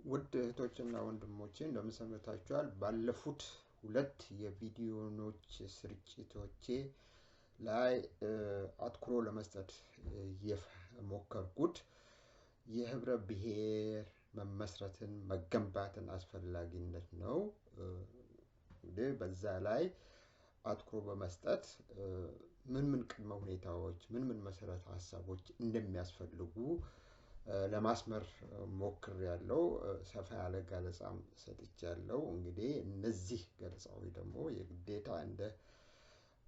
ውድ እህቶችና ወንድሞቼ እንደምሰምታችኋል ባለፉት ሁለት የቪዲዮኖች ስርጭቶቼ ላይ አትኩሮ ለመስጠት የሞከርኩት የህብረ ብሔር መመስረትን መገንባትን አስፈላጊነት ነው። እንግዲህ በዛ ላይ አትኩሮ በመስጠት ምን ቅድመ ሁኔታዎች ምን መሰረተ ሐሳቦች እንደሚያስፈልጉ ለማስመር ሞክሬያለሁ። ሰፋ ያለ ገለጻም ሰጥቻለሁ። እንግዲህ እነዚህ ገለጻዎች ደግሞ የግዴታ እንደ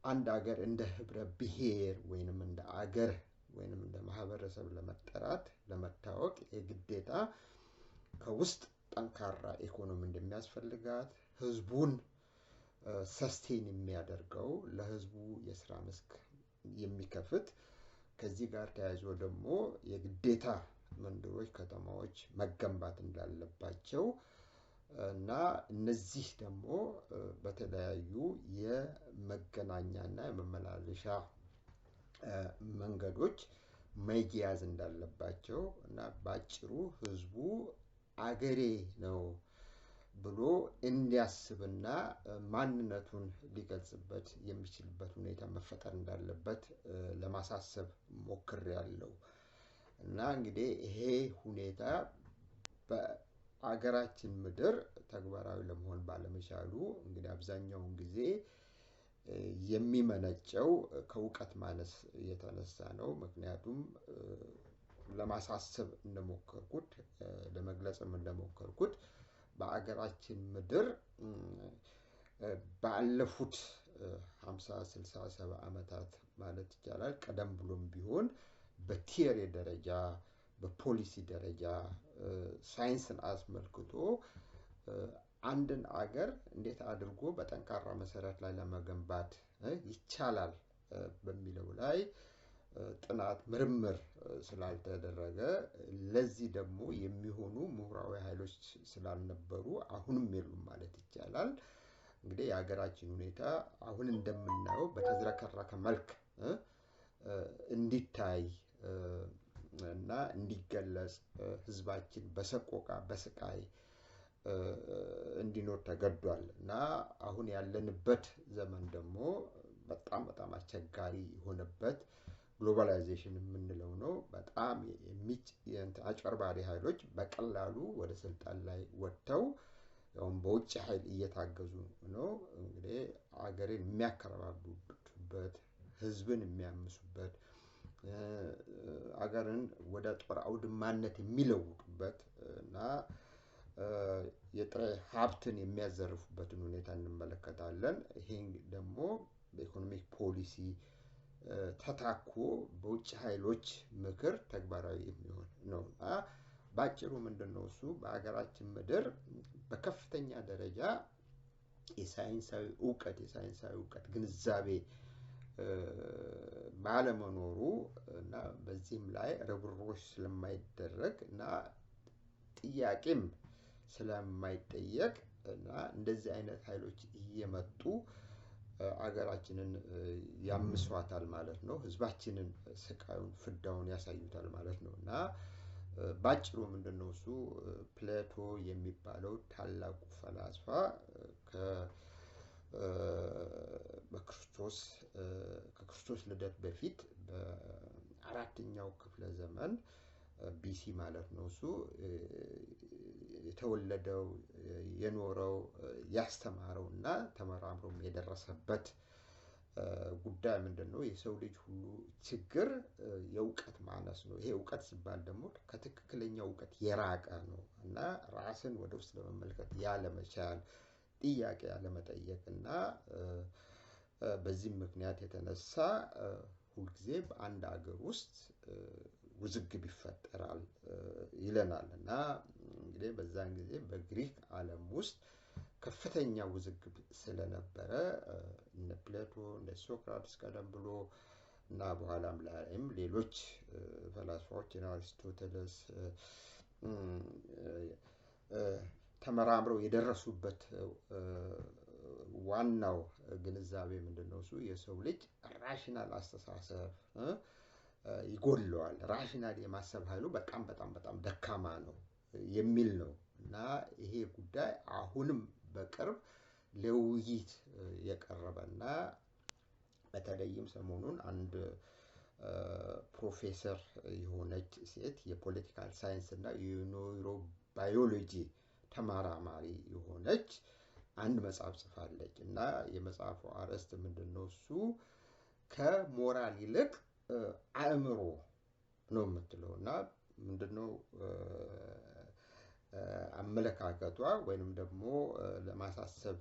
አንድ ሀገር እንደ ህብረ ብሔር ወይንም እንደ አገር ወይንም እንደ ማህበረሰብ ለመጠራት ለመታወቅ የግዴታ ከውስጥ ጠንካራ ኢኮኖሚ እንደሚያስፈልጋት ህዝቡን ሰስቴን የሚያደርገው ለህዝቡ የሥራ መስክ የሚከፍት ከዚህ ጋር ተያይዞ ደግሞ የግዴታ መንደሮች ከተማዎች መገንባት እንዳለባቸው እና እነዚህ ደግሞ በተለያዩ የመገናኛና የመመላለሻ መንገዶች መያዝ እንዳለባቸው እና ባጭሩ ህዝቡ አገሬ ነው ብሎ እንዲያስብና ማንነቱን ሊገልጽበት የሚችልበት ሁኔታ መፈጠር እንዳለበት ለማሳሰብ ሞክሬያለሁ። እና እንግዲህ ይሄ ሁኔታ በአገራችን ምድር ተግባራዊ ለመሆን ባለመቻሉ እንግዲህ አብዛኛውን ጊዜ የሚመነጨው ከውቀት ማነስ የተነሳ ነው። ምክንያቱም ለማሳሰብ እንደሞከርኩት ለመግለጽም እንደሞከርኩት በአገራችን ምድር ባለፉት 50 60 70 ዓመታት ማለት ይቻላል ቀደም ብሎም ቢሆን በቲዮሪ ደረጃ በፖሊሲ ደረጃ ሳይንስን አስመልክቶ አንድን አገር እንዴት አድርጎ በጠንካራ መሰረት ላይ ለመገንባት ይቻላል በሚለው ላይ ጥናት ምርምር ስላልተደረገ ለዚህ ደግሞ የሚሆኑ ምሁራዊ ኃይሎች ስላልነበሩ አሁንም የሉም ማለት ይቻላል። እንግዲህ የሀገራችን ሁኔታ አሁን እንደምናየው በተዝረከረከ መልክ እንዲታይ እና እንዲገለጽ ህዝባችን በሰቆቃ በስቃይ እንዲኖር ተገዷል እና አሁን ያለንበት ዘመን ደግሞ በጣም አስቸጋሪ የሆነበት ግሎባላይዜሽን የምንለው ነው። በጣም አጭበርባሪ ኃይሎች በቀላሉ ወደ ስልጣን ላይ ወጥተው ያውም በውጭ ኃይል እየታገዙ ነው። እንግዲህ አገርን የሚያከራብቡበት ህዝብን የሚያምሱበት አገርን ወደ ጦር አውድማነት የሚለውጡበት እና የጥሬ ሀብትን የሚያዘርፉበትን ሁኔታ እንመለከታለን። ይሄን ደግሞ በኢኮኖሚክ ፖሊሲ ተታኮ በውጭ ኃይሎች ምክር ተግባራዊ የሚሆን ነው። ባጭሩ ምንድነው እሱ በአገራችን ምድር በከፍተኛ ደረጃ የሳይንሳዊ ዕውቀት ግንዛቤ ባለመኖሩ እና በዚህም ላይ ርብርቦች ስለማይደረግ እና ጥያቄም ስለማይጠየቅ እና እንደዚህ አይነት ኃይሎች እየመጡ አገራችንን ያምሷታል ማለት ነው። ህዝባችንን ስቃዩን ፍዳውን ያሳዩታል ማለት ነው። እና ባጭሩ ምንድነው እሱ ፕሌቶ የሚባለው ታላቁ ፈላስፋ ከክርስቶስ ልደት በፊት በአራተኛው ክፍለ ዘመን ቢሲ ማለት ነው እሱ የተወለደው የኖረው ያስተማረውና ተመራምሮም የደረሰበት ጉዳይ ምንድነው የሰው ልጅ ሁሉ ችግር የዕውቀት ማነስ ነው። ይሄ ዕውቀት ሲባል ደግሞ ከትክክለኛው ዕውቀት የራቀ ነው እና ራስን ወደ ውስጥ ለመመልከት ያለመቻል ጥያቄ ያለመጠየቅ እና በዚህም ምክንያት የተነሳ ሁልጊዜ በአንድ ሀገር ውስጥ ውዝግብ ይፈጠራል ይለናል። እና እንግዲህ በዛን ጊዜ በግሪክ ዓለም ውስጥ ከፍተኛ ውዝግብ ስለነበረ እነ ፕሌቶ እነ ሶክራትስ ቀደም ብሎ እና በኋላም ላይም ሌሎች ፈላስፋዎች አሪስቶቴሌስ ተመራምረው የደረሱበት ዋናው ግንዛቤ ምንድነው እሱ የሰው ልጅ ራሽናል አስተሳሰብ ይጎድለዋል ራሽናል የማሰብ ኃይሉ በጣም ደካማ ነው የሚል ነው። እና እና ይሄ ጉዳይ አሁንም በቅርብ ለውይይት የቀረበና በተለይም ሰሞኑን አንድ ፕሮፌሰር የሆነች ሴት የፖለቲካል ሳይንስ እና የኒውሮ ባዮሎጂ ተመራማሪ የሆነች አንድ መጽሐፍ ጽፋለች እና የመጽሐፉ አርዕስት ምንድነው? እሱ ከሞራል ይልቅ አእምሮ ነው የምትለው እና ምንድነው አመለካከቷ ወይንም ደግሞ ለማሳሰብ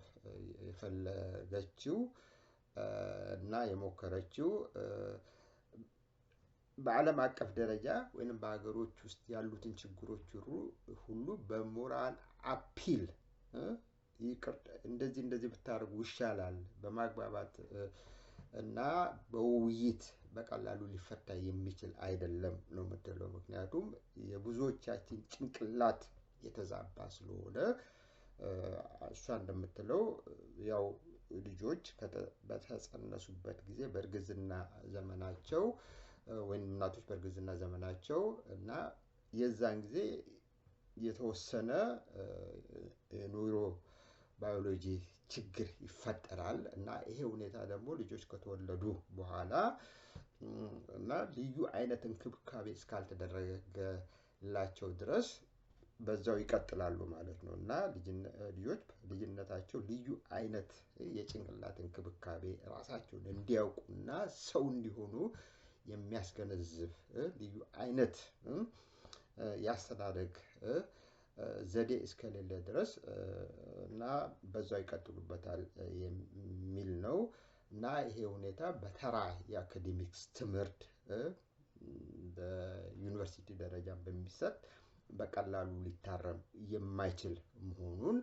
የፈለገችው እና የሞከረችው በዓለም አቀፍ ደረጃ ወይንም በሀገሮች ውስጥ ያሉትን ችግሮች ሁሉ በሞራል አፒል እንደዚህ ብታደርጉ ይሻላል በማግባባት እና በውይይት በቀላሉ ሊፈታ የሚችል አይደለም ነው የምትለው። ምክንያቱም የብዙዎቻችን ጭንቅላት የተዛባ ስለሆነ እሷ እንደምትለው ያው ልጆች በተጸነሱበት ጊዜ በእርግዝና ዘመናቸው ወይም እናቶች በእርግዝና ዘመናቸው እና የዛን ጊዜ የተወሰነ ኒውሮ ባዮሎጂ ችግር ይፈጠራል እና ይሄ ሁኔታ ደግሞ ልጆች ከተወለዱ በኋላ እና ልዩ አይነት እንክብካቤ እስካልተደረገላቸው ድረስ በዛው ይቀጥላሉ ማለት ነው እና ልጆች ልጅነታቸው ልዩ አይነት የጭንቅላት እንክብካቤ ራሳቸውን እንዲያውቁና ሰው እንዲሆኑ የሚያስገነዝብ ልዩ አይነት ያስተዳደግ ዘዴ እስከሌለ ድረስ እና በዛው ይቀጥሉበታል የሚል ነው እና ይሄ ሁኔታ በተራ የአካዴሚክስ ትምህርት በዩኒቨርሲቲ ደረጃ በሚሰጥ በቀላሉ ሊታረም የማይችል መሆኑን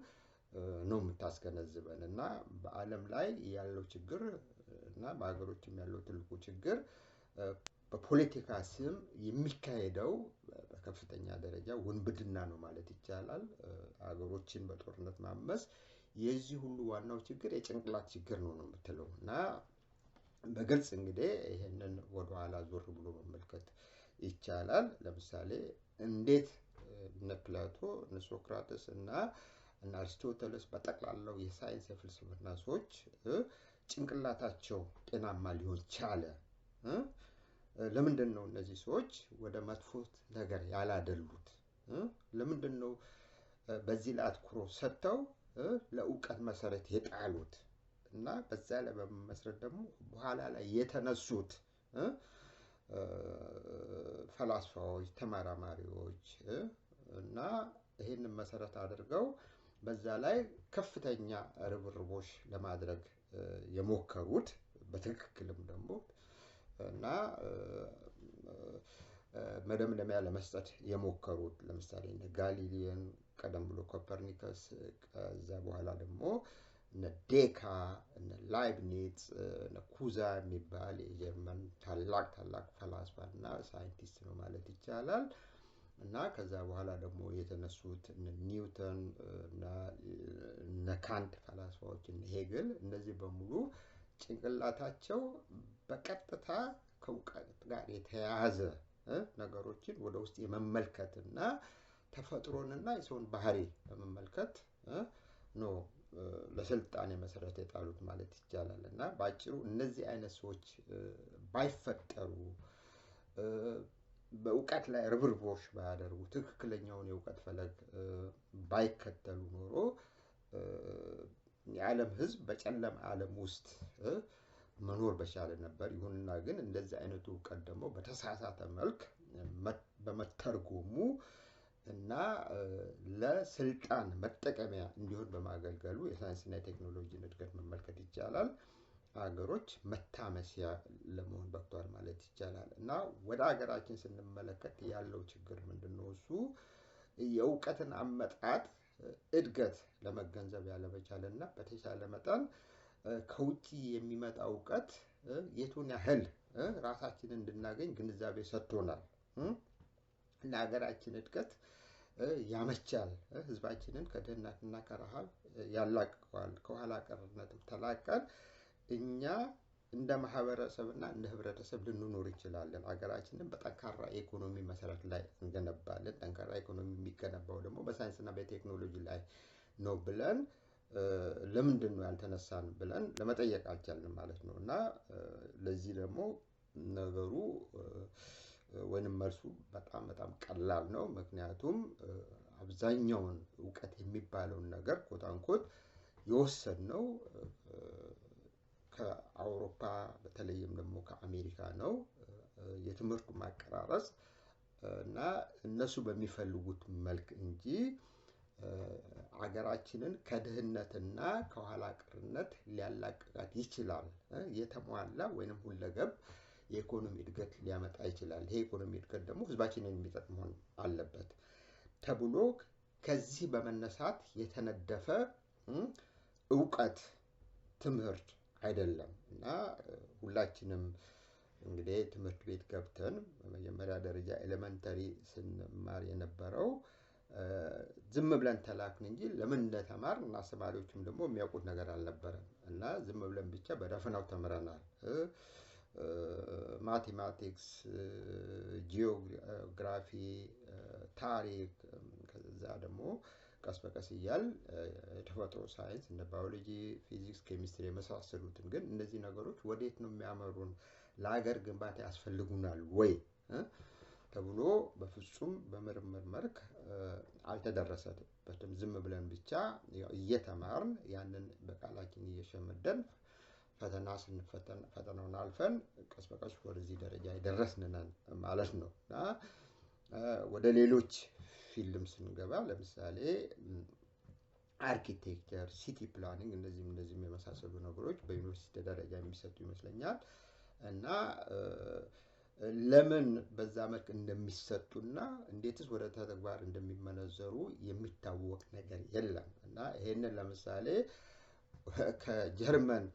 ነው የምታስገነዝበን እና በዓለም ላይ ያለው ችግር እና በሀገሮችም ያለው ትልቁ ችግር በፖለቲካ ስም የሚካሄደው በከፍተኛ ደረጃ ውንብድና ነው ማለት ይቻላል። ሀገሮችን በጦርነት ማመስ የዚህ ሁሉ ዋናው ችግር የጭንቅላት ችግር ነው የምትለው እና በግልጽ እንግዲህ ይሄንን ወደ ኋላ ዞር ብሎ መመልከት ይቻላል። ለምሳሌ እንዴት እነ ፕላቶ እነ ሶክራተስ እና አሪስቶተለስ በጠቅላላው የሳይንስ የፍልስፍና ሰዎች ጭንቅላታቸው ጤናማ ሊሆን ቻለ? ለምንድን ነው እነዚህ ሰዎች ወደ መጥፎ ነገር ያላደሉት? ለምንድን ነው በዚህ ላይ አትኩሮት ሰጥተው ለእውቀት መሰረት የጣሉት? እና በዛ ላይ በመመስረት ደግሞ በኋላ ላይ የተነሱት ፈላስፋዎች ተመራማሪዎች እና ይሄንን መሰረት አድርገው በዛ ላይ ከፍተኛ ርብርቦች ለማድረግ የሞከሩት በትክክልም ደግሞ እና መደምደሚያ ለመስጠት የሞከሩት ለምሳሌ እነ ጋሊሊየን ቀደም ብሎ ኮፐርኒከስ ከዛ በኋላ ደግሞ እነ ዴካ እነ ላይብኒትስ እነ ኩዛ የሚባል የጀርመን ታላቅ ፈላስፋ እና ሳይንቲስት ነው ማለት ይቻላል እና ከዛ በኋላ ደግሞ የተነሱት እነ ኒውተን እና እነ ካንት ፈላስፋዎች እነ ሄግል እነዚህ በሙሉ ጭንቅላታቸው በቀጥታ ከእውቀት ጋር የተያያዘ ነገሮችን ወደ ውስጥ የመመልከትና ተፈጥሮንና የሰውን ባህሪ በመመልከት ነው ለስልጣኔ መሰረት የጣሉት ማለት ይቻላል እና ባጭሩ እነዚህ አይነት ሰዎች ባይፈጠሩ በእውቀት ላይ ርብርቦች ባያደርጉ ትክክለኛውን የእውቀት ፈለግ ባይከተሉ ኖሮ የዓለም ህዝብ በጨለማ ዓለም ውስጥ መኖር በቻለ ነበር። ይሁንና ግን እንደዚህ አይነቱ እውቀት ደግሞ በተሳሳተ መልክ በመተርጎሙ እና ለስልጣን መጠቀሚያ እንዲሆን በማገልገሉ የሳይንስና የቴክኖሎጂን እድገት መመልከት ይቻላል። ሀገሮች መታመሲያ ለመሆን በቅተዋል ማለት ይቻላል እና ወደ ሀገራችን ስንመለከት ያለው ችግር ምንድነው? እሱ የእውቀትን አመጣጥ እድገት ለመገንዘብ ያለመቻልና በተቻለ መጠን ከውጪ የሚመጣ እውቀት የቱን ያህል ራሳችንን እንድናገኝ ግንዛቤ ሰጥቶናል እና ሀገራችን እድገት ያመቻል፣ ህዝባችንን ከድህነትና ከረሃብ ያላቅቀዋል፣ ከኋላ ቀርነትም ተላቀን እኛ እንደ ማህበረሰብና እንደ ህብረተሰብ ልንኖር እንችላለን። ሀገራችንን በጠንካራ ኢኮኖሚ መሰረት ላይ እንገነባለን። ጠንካራ ኢኮኖሚ የሚገነባው ደግሞ በሳይንስና በቴክኖሎጂ ላይ ነው ብለን ለምንድን ነው ያልተነሳን ብለን ለመጠየቅ አልቻልንም ማለት ነው። እና ለዚህ ደግሞ ነገሩ ወይንም መልሱ በጣም በጣም ቀላል ነው። ምክንያቱም አብዛኛውን እውቀት የሚባለውን ነገር ኮታንኮት የወሰድነው ከአውሮፓ በተለይም ደግሞ ከአሜሪካ ነው። የትምህርቱ ማቀራረጽ እና እነሱ በሚፈልጉት መልክ እንጂ አገራችንን ከድህነትና ከኋላ ቀርነት ሊያላቅቃት ይችላል። የተሟላ ወይንም ሁለገብ የኢኮኖሚ እድገት ሊያመጣ ይችላል። ይሄ ኢኮኖሚ እድገት ደግሞ ህዝባችንን የሚጠቅም መሆን አለበት ተብሎ ከዚህ በመነሳት የተነደፈ እውቀት ትምህርት አይደለም። እና ሁላችንም እንግዲህ ትምህርት ቤት ገብተን በመጀመሪያ ደረጃ ኤሌመንተሪ ስንማር የነበረው ዝም ብለን ተላክን እንጂ ለምን እንደተማርን እና አስተማሪዎችም ደግሞ የሚያውቁት ነገር አልነበረም። እና ዝም ብለን ብቻ በደፈናው ተምረናል። ማቴማቲክስ፣ ጂኦግራፊ፣ ታሪክ ከዛ ደግሞ ቀስ በቀስ እያል የተፈጥሮ ሳይንስ እንደ ባዮሎጂ፣ ፊዚክስ፣ ኬሚስትሪ የመሳሰሉትን ግን እነዚህ ነገሮች ወዴት ነው የሚያመሩን? ለሀገር ግንባታ ያስፈልጉናል ወይ ተብሎ በፍጹም በምርምር መልክ አልተደረሰበትም። ዝም ብለን ብቻ እየተማርን ያንን በቃላችን እየሸመደን ፈተና ስንፈተን ፈተናውን አልፈን ቀስ በቀስ ወደዚህ ደረጃ የደረስን ነን ማለት ነው። እና ወደ ሌሎች ፊልም ስንገባ ለምሳሌ አርኪቴክቸር፣ ሲቲ ፕላኒንግ እነዚህም የመሳሰሉ ነገሮች በዩኒቨርሲቲ ደረጃ የሚሰጡ ይመስለኛል። እና ለምን በዛ መልክ እንደሚሰጡና እንዴትስ ወደ ተግባር እንደሚመነዘሩ የሚታወቅ ነገር የለም። እና ይሄንን ለምሳሌ ከጀርመን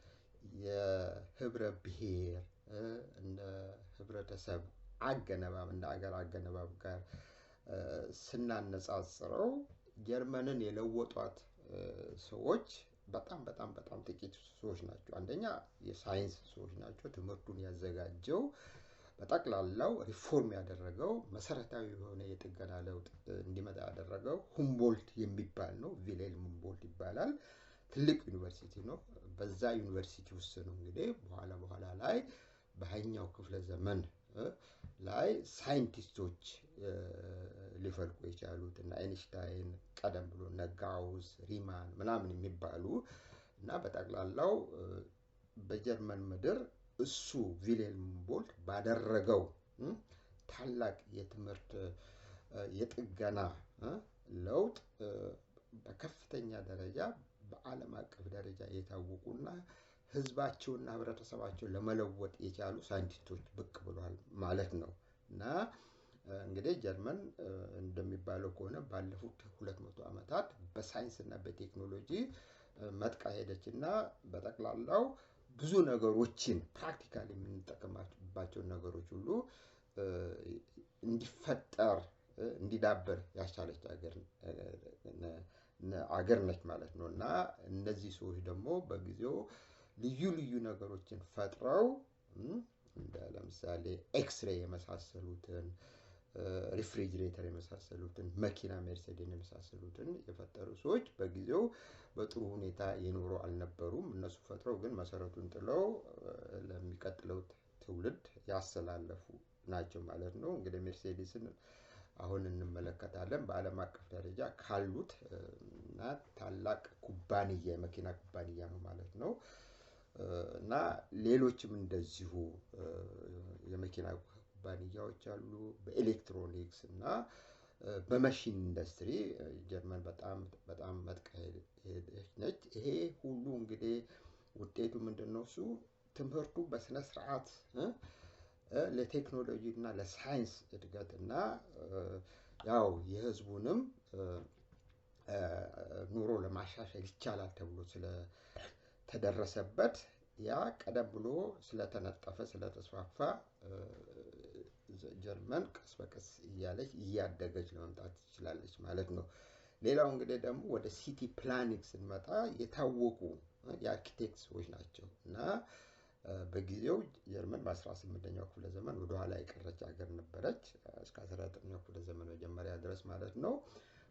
የህብረ ብሔር እንደ ህብረተሰብ አገነባብ እንደ አገር አገነባብ ጋር ስናነጻጽረው ጀርመንን የለወጧት ሰዎች በጣም በጣም በጣም ጥቂት ሰዎች ናቸው። አንደኛ የሳይንስ ሰዎች ናቸው። ትምህርቱን ያዘጋጀው በጠቅላላው ሪፎርም ያደረገው መሰረታዊ የሆነ የጥገና ለውጥ እንዲመጣ ያደረገው ሁምቦልት የሚባል ነው። ቪሌልም ሁምቦልት ይባላል። ትልቅ ዩኒቨርሲቲ ነው። በዛ ዩኒቨርሲቲ ውስጥ ነው እንግዲህ በኋላ ላይ በሃያኛው ክፍለ ዘመን ላይ ሳይንቲስቶች ሊፈልቁ የቻሉት እና አይንስታይን ቀደም ብሎ ጋውስ፣ ሪማን ምናምን የሚባሉ እና በጠቅላላው በጀርመን ምድር እሱ ቪሌልም ሁምቦልት ባደረገው ታላቅ የትምህርት የጥገና ለውጥ በከፍተኛ ደረጃ በዓለም አቀፍ ደረጃ የታወቁና ህዝባቸውና ህብረተሰባቸውን ለመለወጥ የቻሉ ሳይንቲስቶች ብቅ ብለዋል ማለት ነው። እና እንግዲህ ጀርመን እንደሚባለው ከሆነ ባለፉት 200 ዓመታት በሳይንስና በቴክኖሎጂ መጥቃ ሄደችና በጠቅላላው ብዙ ነገሮችን ፕራክቲካሊ የምንጠቀማባቸውን ነገሮች ሁሉ እንዲፈጠር እንዲዳበር ያስቻለች አገር ነች ማለት ነው። እና እነዚህ ሰዎች ደግሞ በጊዜው ልዩ ልዩ ነገሮችን ፈጥረው እንደ ለምሳሌ ኤክስሬይ የመሳሰሉትን ሪፍሪጅሬተር የመሳሰሉትን መኪና ሜርሴዲስ የመሳሰሉትን የፈጠሩ ሰዎች በጊዜው በጥሩ ሁኔታ የኖሩ አልነበሩም። እነሱ ፈጥረው ግን መሰረቱን ጥለው ለሚቀጥለው ትውልድ ያስተላለፉ ናቸው ማለት ነው። እንግዲህ ሜርሴዲስን አሁን እንመለከታለን። በዓለም አቀፍ ደረጃ ካሉት እና ታላቅ ኩባንያ የመኪና ኩባንያ ነው ማለት ነው። እና ሌሎችም እንደዚሁ የመኪና ኩባንያዎች አሉ። በኤሌክትሮኒክስ እና በመሽን ኢንዱስትሪ ጀርመን በጣም በጣም መጥቃ ሄደች ነች። ይሄ ሁሉ እንግዲህ ውጤቱ ምንድነው? እሱ ትምህርቱ በስነ ስርዓት ለቴክኖሎጂ እና ለሳይንስ እድገት እና ያው የህዝቡንም ኑሮ ለማሻሻል ይቻላል ተብሎ ስለተደረሰበት ያ ቀደም ብሎ ስለተነጠፈ ስለተስፋፋ ጀርመን ቀስ በቀስ እያለች እያደገች ለመምጣት ትችላለች ማለት ነው። ሌላው እንግዲህ ደግሞ ወደ ሲቲ ፕላኒንግ ስንመጣ የታወቁ የአርኪቴክት ሰዎች ናቸው እና በጊዜው ጀርመን በ18ኛው ክፍለ ዘመን ወደ ኋላ የቀረች ሀገር ነበረች እስከ 19ኛው ክፍለ ዘመን መጀመሪያ ድረስ ማለት ነው።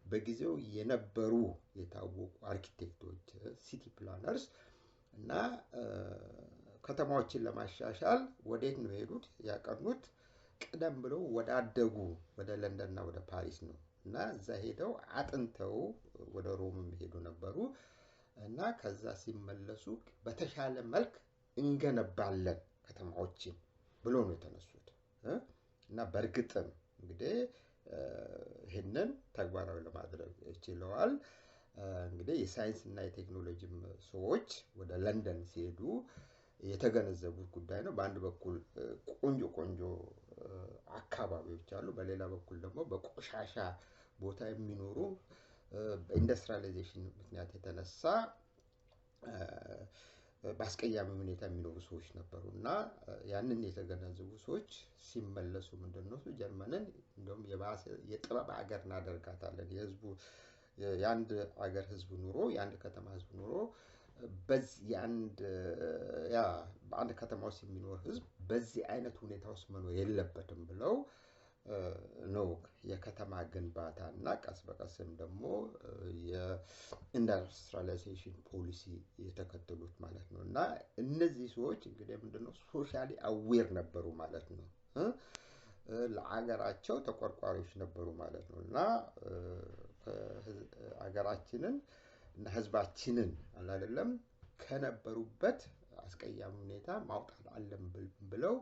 በጊዜው የነበሩ የታወቁ አርኪቴክቶች ሲቲ ፕላነርስ እና ከተማዎችን ለማሻሻል ወዴት ነው የሄዱት ያቀኑት? ቀደም ብለው ወዳደጉ ወደ ለንደንና ወደ ፓሪስ ነው እና እዛ ሄደው አጥንተው ወደ ሮም ሄዱ ነበሩ እና ከዛ ሲመለሱ በተሻለ መልክ እንገነባለን ከተማዎችን ብሎ ነው የተነሱት እና በእርግጥም እንግዲህ ይሄንን ተግባራዊ ለማድረግ ችለዋል። እንግዲህ የሳይንስ እና የቴክኖሎጂ ሰዎች ወደ ለንደን ሲሄዱ የተገነዘቡት ጉዳይ ነው። በአንድ በኩል ቆንጆ አካባቢዎች አሉ፣ በሌላ በኩል ደግሞ በቆሻሻ ቦታ የሚኖሩ በኢንዱስትሪያላይዜሽን ምክንያት የተነሳ በአስቀያሚ ሁኔታ የሚኖሩ ሰዎች ነበሩ እና ያንን የተገነዘቡ ሰዎች ሲመለሱ ምንድነው ጀርመንን እንደውም የጥበብ ሀገር እናደርጋታለን፣ የአንድ ሀገር ህዝብ ኑሮ የአንድ ከተማ ህዝብ ኑሮ በዚህ በአንድ ከተማ ውስጥ የሚኖር ህዝብ በዚህ አይነት ሁኔታ ውስጥ መኖር የለበትም ብለው ነው የከተማ ግንባታ እና ቀስ በቀስም ደግሞ የኢንዱስትሪያላይዜሽን ፖሊሲ የተከተሉት ማለት ነው። እና እነዚህ ሰዎች እንግዲህ ምንድነው ሶሻሊ አዌር ነበሩ ማለት ነው። ለአገራቸው ተቆርቋሪዎች ነበሩ ማለት ነው። እና አገራችንን እና ህዝባችንን አይደለም ከነበሩበት አስቀያሚ ሁኔታ ማውጣት አለብን ብለው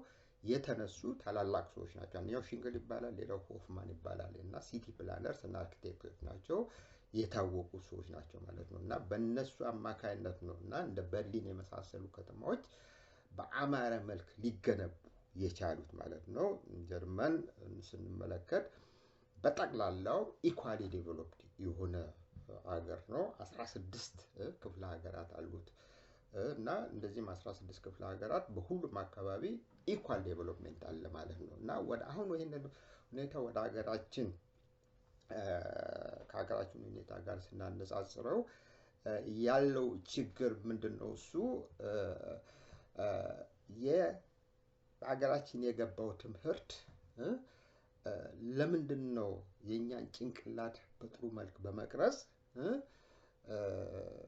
የተነሱ ታላላቅ ሰዎች ናቸው። አንደኛው ሽንግል ይባላል፣ ሌላው ሆፍማን ይባላል እና ሲቲ ፕላነርስ እና አርኪቴክቶች ናቸው፣ የታወቁ ሰዎች ናቸው ማለት ነው። እና በእነሱ አማካይነት ነው እና እንደ በርሊን የመሳሰሉ ከተማዎች በአማረ መልክ ሊገነቡ የቻሉት ማለት ነው። ጀርመን ስንመለከት በጠቅላላው ኢኳሊ ዴቨሎፕድ የሆነ ሀገር ነው። 16 ክፍለ ሀገራት አሉት እና እንደዚህም 16 ክፍለ ሀገራት በሁሉም አካባቢ ኢኳል ዴቨሎፕመንት አለ ማለት ነው። እና አሁን ይሄንን ሁኔታ ወደ ሀገራችን ከሀገራችን ሁኔታ ጋር ስናነጻጽረው ያለው ችግር ምንድነው? እሱ የሀገራችን የገባው ትምህርት ለምንድነው የኛን ጭንቅላት በጥሩ መልክ በመቅረጽ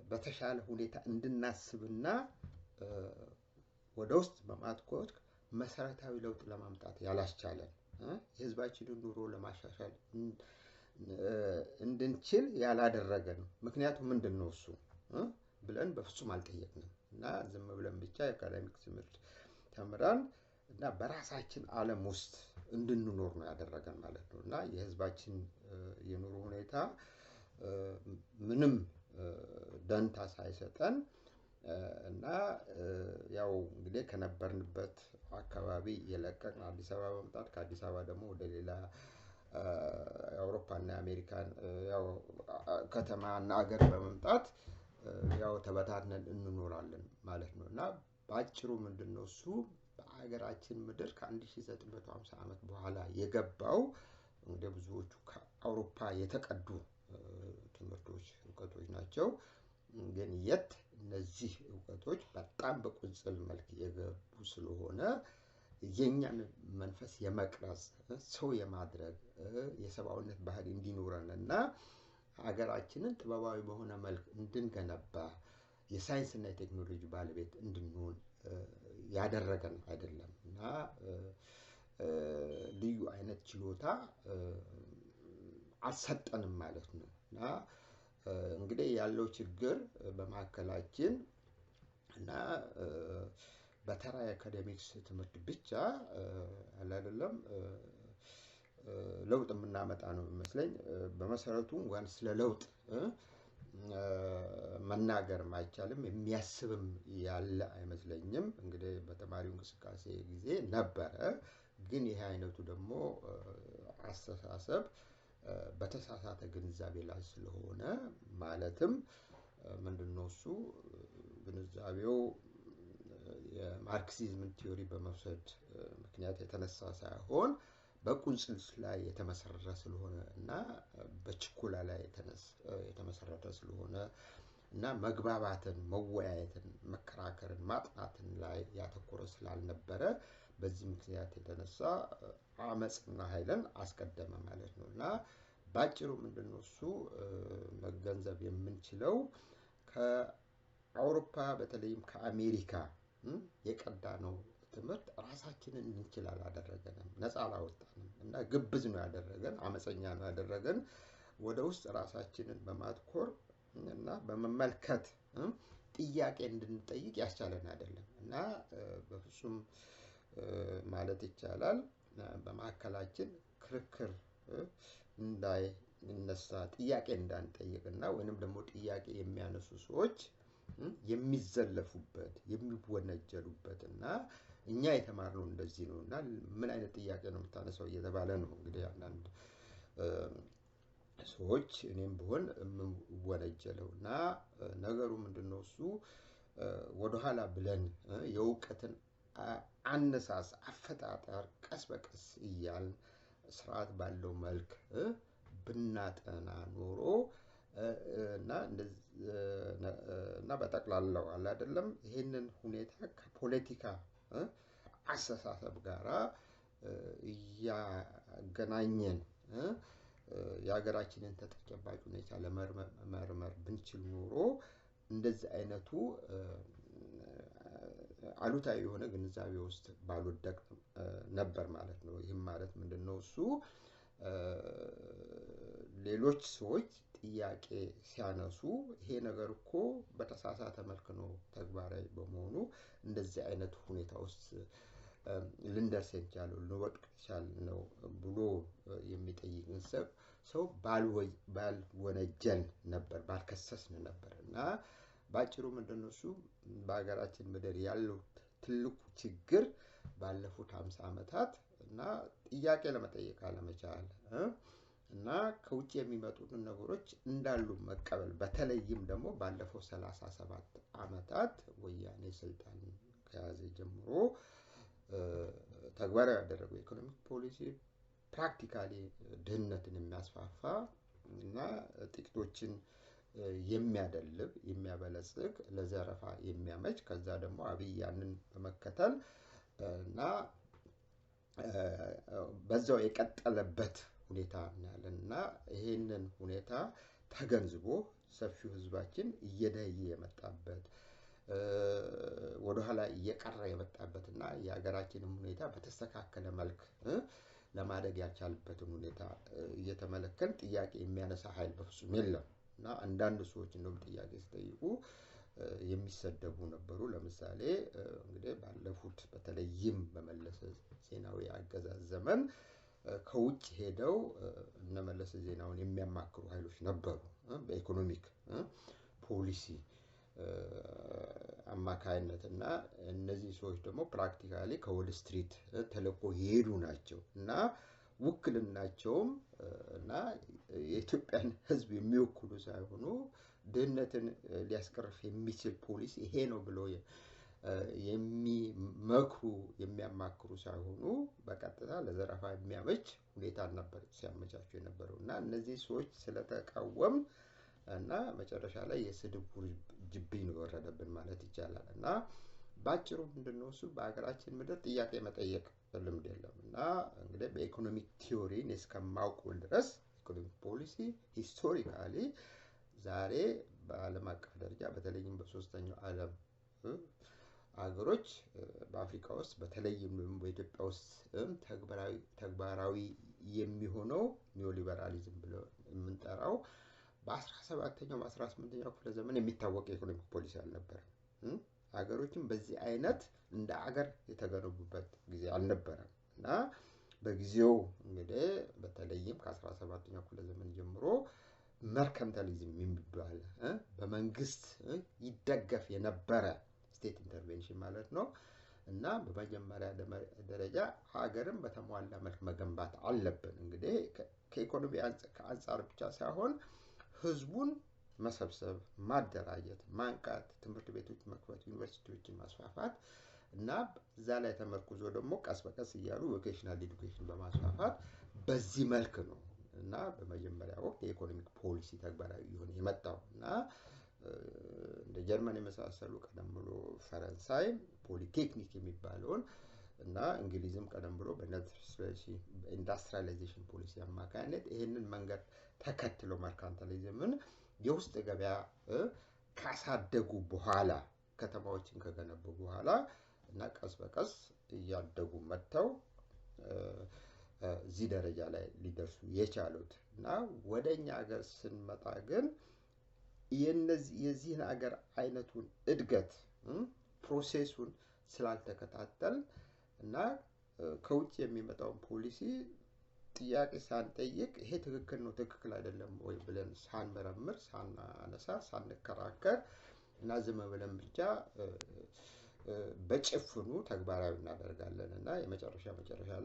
በተሻለ ሁኔታ እንድናስብና ወደ ውስጥ በማትኮር መሰረታዊ ለውጥ ለማምጣት ያላስቻለን የህዝባችንን ኑሮ ለማሻሻል እንድንችል ያላደረገን ምክንያቱም ምንድነው እሱ ብለን በፍጹም አልጠየቅንም እና ዝም ብለን ብቻ የአካዳሚክ ትምህርት ተምረን እና በራሳችን ዓለም ውስጥ እንድንኖር ነው ያደረገን ማለት ነው። እና የህዝባችን የኑሮ ሁኔታ ምንም ደንታ ሳይሰጠን እና ያው እንግዲህ ከነበርንበት አካባቢ የለቀቅን አዲስ አበባ በመምጣት ከአዲስ አበባ ደግሞ ወደ ሌላ አውሮፓና አሜሪካን ያው ከተማና ሀገር በመምጣት ያው ተበታትነን እንኖራለን ማለት ነው። እና ባጭሩ ምንድነው እሱ በአገራችን ምድር ከ1950 ዓመት በኋላ የገባው እንደ ብዙዎቹ ከአውሮፓ የተቀዱ ትምህርቶች እውቀቶች ናቸው። ግን የት እነዚህ እውቀቶች በጣም በቁንጽል መልክ የገቡ ስለሆነ የኛን መንፈስ የመቅረጽ ሰው የማድረግ የሰብአዊነት ባህሪ እንዲኖረንና ሀገራችንን ጥበባዊ በሆነ መልክ እንድንገነባ የሳይንስና የቴክኖሎጂ ባለቤት እንድንሆን ያደረገን አይደለም እና ልዩ አይነት ችሎታ አልሰጠንም ማለት ነው። እና እንግዲህ ያለው ችግር በማከላችን እና በተራ አካዳሚክስ ትምህርት ብቻ አይደለም ለውጥ የምናመጣ ነው የሚመስለኝ። በመሰረቱ እንኳን ስለ ለውጥ መናገር አይቻልም፣ የሚያስብም ያለ አይመስለኝም። እንግዲህ በተማሪው እንቅስቃሴ ጊዜ ነበረ፣ ግን ይሄ አይነቱ ደግሞ አስተሳሰብ በተሳሳተ ግንዛቤ ላይ ስለሆነ ማለትም ምንድነው እሱ ግንዛቤው የማርክሲዝምን ቲዮሪ በመውሰድ ምክንያት የተነሳ ሳይሆን በቁንጽል ላይ የተመሰረተ ስለሆነ እና በችኮላ ላይ የተመሰረተ ስለሆነ እና መግባባትን መወያየትን መከራከርን ማጥናትን ላይ ያተኮረ ስላልነበረ በዚህ ምክንያት የተነሳ አመጽና ኃይልን አስቀደመ ማለት ነው። እና ባጭሩ ምንድነው እሱ መገንዘብ የምንችለው ከአውሮፓ በተለይም ከአሜሪካ የቀዳነው ትምህርት ራሳችንን እንችል አላደረገንም፣ ነፃ አላወጣንም እና ግብዝ ነው ያደረገን፣ አመፀኛ ነው ያደረገን። ወደ ውስጥ ራሳችንን በማትኮር እና በመመልከት ጥያቄ እንድንጠይቅ ያስቻለን አይደለም እና በፍጹም ማለት ይቻላል በማዕከላችን ክርክር እንዳይነሳ ጥያቄ እንዳንጠይቅና ወይንም ደግሞ ጥያቄ የሚያነሱ ሰዎች የሚዘለፉበት የሚወነጀሉበት እና እኛ የተማርነው እንደዚህ ነው እና ምን አይነት ጥያቄ ነው የምታነሳው እየተባለ ነው እንግዲህ አንዳንድ ሰዎች እኔም ብሆን የምወነጀለውና ነገሩ ምንድነው እሱ ወደኋላ ብለን የእውቀትን አነሳስ አፈጣጠር ቀስ በቀስ እያል ስርዓት ባለው መልክ ብናጠና ኖሮ እና በጠቅላላው አለ አይደለም ይሄንን ሁኔታ ከፖለቲካ አስተሳሰብ ጋራ ያገናኘን የሀገራችንን ተጨባጭ ሁኔታ ለመመርመር ብንችል ኖሮ እንደዚህ አይነቱ አሉታዊ የሆነ ግንዛቤ ውስጥ ባልወደቅ ነበር ማለት ነው። ይህም ማለት ምንድነው እሱ ሌሎች ሰዎች ጥያቄ ሲያነሱ ይሄ ነገር እኮ በተሳሳተ መልክ ነው ተግባራዊ በመሆኑ እንደዚህ አይነት ሁኔታ ውስጥ ልንደርስ የቻለው ልንወድቅ የቻልነው ብሎ የሚጠይቅን ሰው ባልወነጀል ነበር ባልከሰስን ነበር እና ባጭሩ ምንድነው እሱ በሀገራችን ምድር ያለው ትልቁ ችግር ባለፉት 50 ዓመታት እና ጥያቄ ለመጠየቅ አለመቻል እና ከውጭ የሚመጡትን ነገሮች እንዳሉ መቀበል በተለይም ደግሞ ባለፈው 37 ዓመታት ወያኔ ስልጣን ከያዘ ጀምሮ ተግባራዊ ያደረገው ኢኮኖሚክ ፖሊሲ ፕራክቲካሊ ድህነትን የሚያስፋፋ እና ጥቂቶችን የሚያደልብ የሚያበለጽግ ለዘረፋ የሚያመች ከዛ ደግሞ አብይ ያንን በመከተል እና በዛው የቀጠለበት ሁኔታ እናያለንና ይሄንን ሁኔታ ተገንዝቦ ሰፊው ህዝባችን እየደየ የመጣበት ወደ ኋላ እየቀረ የመጣበትና የሀገራችንን ሁኔታ በተስተካከለ መልክ ለማደግ ያልቻለበትን ሁኔታ እየተመለከን ጥያቄ የሚያነሳ ኃይል በፍጹም የለም እና አንዳንድ ሰዎች እንደውም ጥያቄ ሲጠይቁ የሚሰደቡ ነበሩ። ለምሳሌ እንግዲህ ባለፉት በተለይም በመለስ ዜናዊ አገዛዝ ዘመን ከውጭ ሄደው እነ መለስ ዜናውን የሚያማክሩ ኃይሎች ነበሩ በኢኮኖሚክ ፖሊሲ አማካይነትና እነዚህ ሰዎች ደግሞ ፕራክቲካሊ ከወል ስትሪት ተልኮ የሄዱ ናቸው እና ውክልናቸውም እና የኢትዮጵያን ህዝብ የሚወክሉ ሳይሆኑ ድህነትን ሊያስቀርፍ የሚችል ፖሊሲ ይሄ ነው ብሎ የሚመክሩ የሚያማክሩ ሳይሆኑ በቀጥታ ለዘረፋ የሚያመች ሁኔታ ነበር ሲያመቻቹ የነበረው እና እነዚህ ሰዎች ስለተቃወም እና መጨረሻ ላይ የስድብ ጅብኝ ነው ወረደብን ማለት ይቻላል እና ባጭሩ ምንድነው እሱ በአገራችን ምድር ጥያቄ መጠየቅ ልምድ የለም እና እንግዲህ በኢኮኖሚክ ቲዮሪ እስከማውቀው ድረስ ኢኮኖሚክ ፖሊሲ ሂስቶሪካሊ ዛሬ በዓለም አቀፍ ደረጃ በተለይም በሶስተኛው ዓለም አገሮች በአፍሪካ ውስጥ በተለይም በኢትዮጵያ ውስጥ ተግባራዊ የሚሆነው ኒዮሊበራሊዝም ብሎ የምንጠራው በ17ኛው በ18ኛው ክፍለ ዘመን የሚታወቅ የኢኮኖሚክ ፖሊሲ አልነበረም። ሀገሮችን በዚህ አይነት እንደ አገር የተገነቡበት ጊዜ አልነበረም እና በጊዜው እንግዲህ በተለይም ከ17ኛው ክፍለ ዘመን ጀምሮ መርከንታሊዝም የሚባል በመንግስት ይደገፍ የነበረ ስቴት ኢንተርቬንሽን ማለት ነው እና በመጀመሪያ ደረጃ ሀገርን በተሟላ መልክ መገንባት አለብን። እንግዲህ ከኢኮኖሚ አንፃር ብቻ ሳይሆን ህዝቡን መሰብሰብ ማደራጀት ማንቃት ትምህርት ቤቶች መክፈት ዩኒቨርሲቲዎችን ማስፋፋት እና እዛ ላይ ተመርኩዞ ደግሞ ቀስ በቀስ እያሉ ቮኬሽናል ኤዱኬሽን በማስፋፋት በዚህ መልክ ነው እና በመጀመሪያ ወቅት የኢኮኖሚክ ፖሊሲ ተግባራዊ ይሆን የመጣው እና ጀርመን የመሳሰሉ ቀደም ብሎ ፈረንሳይ ፖሊቴክኒክ የሚባለውን እና እንግሊዝም ቀደም ብሎ በኢንዱስትሪያላይዜሽን ፖሊሲ አማካኝነት ይሄንን መንገድ ተከትለው መርካንታሊዝምን የውስጥ ገበያ ካሳደጉ በኋላ ከተማዎችን ከገነቡ በኋላ እና ቀስ በቀስ እያደጉ መጥተው እዚህ ደረጃ ላይ ሊደርሱ የቻሉት እና ወደኛ ሀገር ስንመጣ ግን የዚህን ሀገር አይነቱን እድገት ፕሮሴሱን ስላልተከታተል እና ከውጭ የሚመጣውን ፖሊሲ ጥያቄ ሳንጠይቅ ይሄ ትክክል ነው ትክክል አይደለም ወይ ብለን ሳንመረምር ሳናነሳ ሳንከራከር እና ዝም ብለን ብቻ በጭፍኑ ተግባራዊ እናደርጋለን እና የመጨረሻ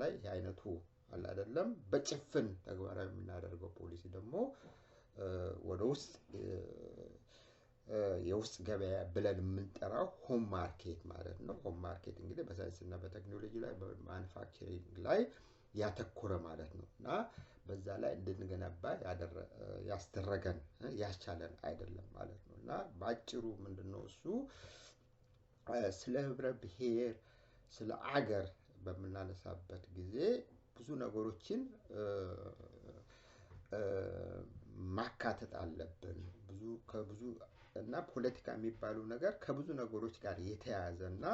ላይ ይሄ አይነቱ አለ አይደለም በጭፍን ተግባራዊ የምናደርገው ፖሊሲ ደግሞ ወደ ውስጥ የውስጥ ገበያ ብለን የምንጠራው ሆም ማርኬት ማለት ነው ሆም ማርኬት እንግዲህ በሳይንስና በቴክኖሎጂ ላይ በማኑፋክቸሪንግ ላይ ያተኮረ ማለት ነው እና በዛ ላይ እንድንገነባ ያስደረገን ያስቻለን አይደለም ማለት ነው እና ባጭሩ ምንድነው እሱ ስለ ህብረ ብሔር ስለ አገር በመናነሳበት ጊዜ ብዙ ነገሮችን ማካተት አለብን ከብዙ እና ፖለቲካ የሚባለው ነገር ከብዙ ነገሮች ጋር የተያያዘና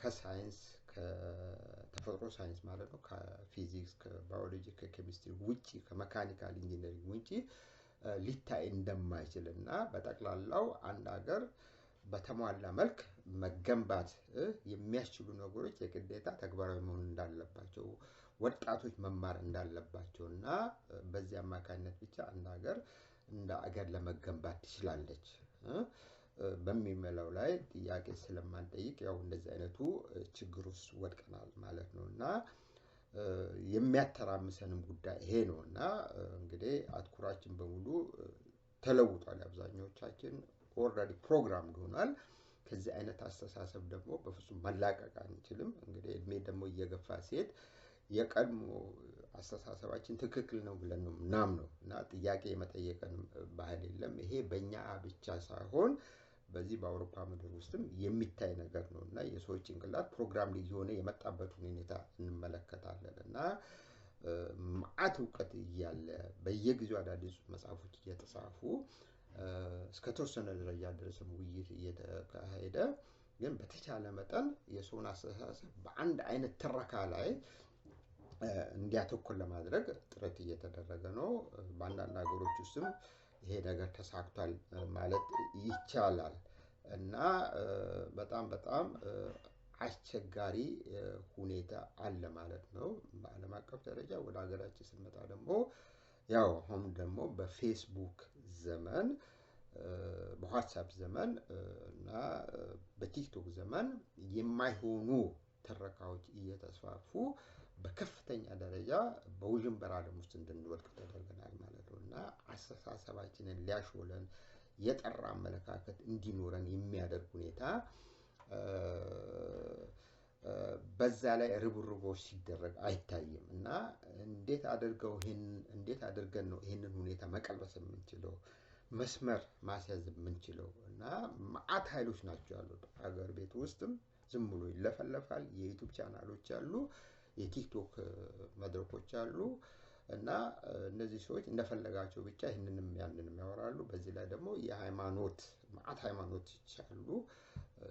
ከሳይንስ ከተፈጥሮ ሳይንስ ማለት ነው ከፊዚክስ ከባዮሎጂ ከኬሚስትሪ ውጪ ከሜካኒካል ኢንጂነሪንግ ውጪ ሊታይ እንደማይችልና በጠቅላላው አንድ ሀገር በተሟላ መልክ መገንባት የሚያስችሉ ነገሮች የግዴታ ተግባራዊ መሆን እንዳለባቸው ወጣቶች መማር እንዳለባቸውና በዚህ አማካኝነት ብቻ አንድ ሀገር እንደ ሀገር ለመገንባት ትችላለች በሚመለው ላይ ጥያቄ ስለማንጠይቅ ያው እንደዚህ አይነቱ ችግር ውስጥ ወድቀናል ማለት ነውና የሚያተራምሰንም ጉዳይ ይሄ ነውና እንግዲህ አትኩራችን በሙሉ ተለውጧል አብዛኞቻችን ኦልሬዲ ፕሮግራም ሆኗል ከዚህ አይነት አስተሳሰብ ደግሞ በፍጹም መላቀቅ አንችልም እንግዲህ እድሜ ደግሞ እየገፋ ሲሄድ የቀድሞ አስተሳሰባችን ትክክል ነው ብለን ነው እናምነው እና ጥያቄ የመጠየቅን ባህል የለም ይሄ በእኛ ብቻ ሳይሆን በዚህ በአውሮፓ ምድር ውስጥም የሚታይ ነገር ነውና የሰዎች ጭንቅላት ፕሮግራም ሊሆነ የመጣበት ሁኔታ እንመለከታለን እና ማአት ዕውቀት እያለ በየጊዜው አዳዲስ መጽሐፎች እየተጻፉ እስከ ተወሰነ ደረጃ ድረስም ውይይት እየተካሄደ ግን በተቻለ መጠን የሰውን አስተሳሰብ በአንድ አይነት ትረካ ላይ እንዲያተኮር ለማድረግ ጥረት እየተደረገ ነው በአንዳንድ ሀገሮች ውስጥም ይሄ ነገር ተሳክቷል ማለት ይቻላል እና በጣም አስቸጋሪ ሁኔታ አለ ማለት ነው በአለም አቀፍ ደረጃ ወደ ሀገራችን ስንመጣ ደግሞ ያው አሁን ደግሞ በፌስቡክ ዘመን በዋትስአፕ ዘመን እና በቲክቶክ ዘመን የማይሆኑ ተረካዎች እየተስፋፉ በከፍተኛ ደረጃ በውዥንብር ዓለም ውስጥ እንድንወድቅ ተደርገናል ማለት ነውና አስተሳሰባችንን ሊያሾለን የጠራ አመለካከት እንዲኖረን የሚያደርግ ሁኔታ በዛ ላይ ርብርቦች ሲደረግ አይታይም እና እንዴት አድርገን ነው ይሄንን ሁኔታ መቀልበስ የምንችለው መስመር ማስያዝ የምንችለው እና ማአት ኃይሎች ናቸው ያሉት ሀገር ቤት ውስጥም ዝም ብሎ ይለፈለፋል የዩቲዩብ ቻናሎች አሉ የቲክቶክ መድረኮች አሉ እና እነዚህ ሰዎች እንደፈለጋቸው ብቻ ይሄንንም ያንንም ያወራሉ በዚህ ላይ ደግሞ የሃይማኖት ማአት ሃይማኖቶች አሉ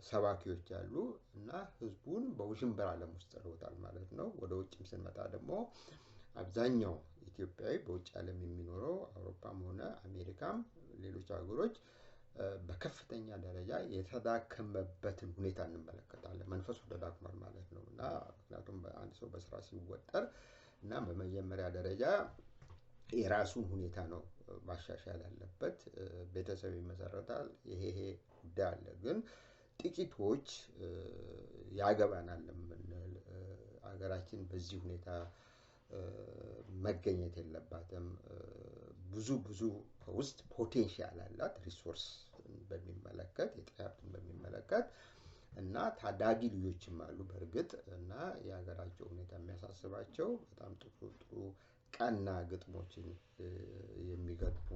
ሰባኪዎች አሉ እና ህዝቡን በውዥንብር ዓለም ውስጥ ጥለውታል ማለት ነው ወደ ውጭም ስንመጣ ደግሞ አብዛኛው ኢትዮጵያዊ በውጭ ዓለም የሚኖረው አውሮፓም ሆነ አሜሪካም ሌሎች ሀገሮች በከፍተኛ ደረጃ የተዳከመበትን ሁኔታ እንመለከታለን መንፈሱ ተዳክሟል ማለት ነው እና ምክንያቱም አንድ ሰው በስራ ሲወጠር እና በመጀመሪያ ደረጃ የራሱን ሁኔታ ነው ማሻሻል ያለበት ቤተሰብ ይመሰረታል ይሄ ጉዳይ አለ ግን ጥቂቶች ያገባናል ለምንል ሀገራችን በዚህ ሁኔታ መገኘት የለባትም ብዙ ውስጥ ፖቴንሻል አላት ሪሶርስ በሚመለከት የጥያቄን በሚመለከት እና ታዳጊ ልጆችም አሉ በርግጥ እና የሀገራቸው ሁኔታ የሚያሳስባቸው በጣም ጥሩ ቀና ግጥሞችን የሚገጥሙ